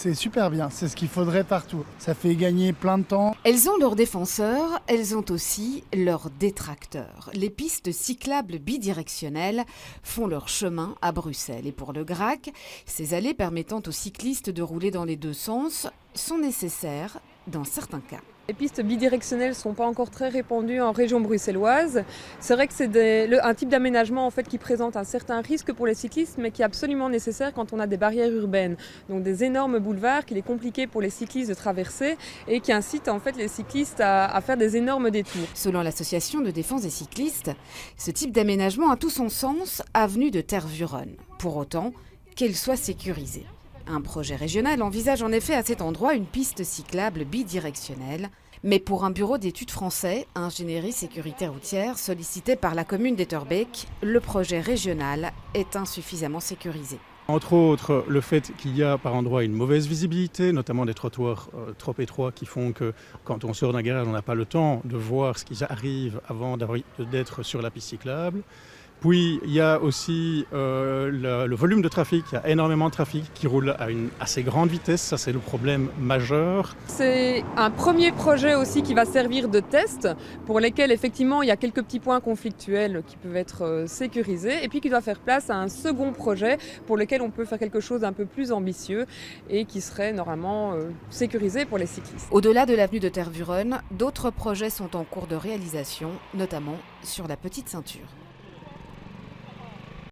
C'est super bien, c'est ce qu'il faudrait partout. Ça fait gagner plein de temps. Elles ont leurs défenseurs, elles ont aussi leurs détracteurs. Les pistes cyclables bidirectionnelles font leur chemin à Bruxelles. Et pour le GRAC, ces allées permettant aux cyclistes de rouler dans les deux sens sont nécessaires dans certains cas. Les pistes bidirectionnelles ne sont pas encore très répandues en région bruxelloise. C'est vrai que c'est un type d'aménagement en fait, qui présente un certain risque pour les cyclistes, mais qui est absolument nécessaire quand on a des barrières urbaines. Donc des énormes boulevards qu'il est compliqué pour les cyclistes de traverser et qui incitent en fait, les cyclistes à faire des énormes détours. Selon l'association de défense des cyclistes, ce type d'aménagement a tout son sens avenue de Tervuren. Pour autant, qu'elle soit sécurisée. Un projet régional envisage en effet à cet endroit une piste cyclable bidirectionnelle. Mais pour un bureau d'études français, ingénierie sécurité routière, sollicité par la commune d'Etterbeek, le projet régional est insuffisamment sécurisé. Entre autres, le fait qu'il y a par endroits une mauvaise visibilité, notamment des trottoirs trop étroits qui font que quand on sort d'un garage, on n'a pas le temps de voir ce qui arrive avant d'être sur la piste cyclable. Puis il y a aussi le volume de trafic, il y a énormément de trafic qui roule à une assez grande vitesse, ça c'est le problème majeur. C'est un premier projet aussi qui va servir de test, pour lesquels effectivement il y a quelques petits points conflictuels qui peuvent être sécurisés, et puis qui doit faire place à un second projet pour lequel on peut faire quelque chose d'un peu plus ambitieux et qui serait normalement sécurisé pour les cyclistes. Au-delà de l'avenue de Tervuren, d'autres projets sont en cours de réalisation, notamment sur la Petite Ceinture.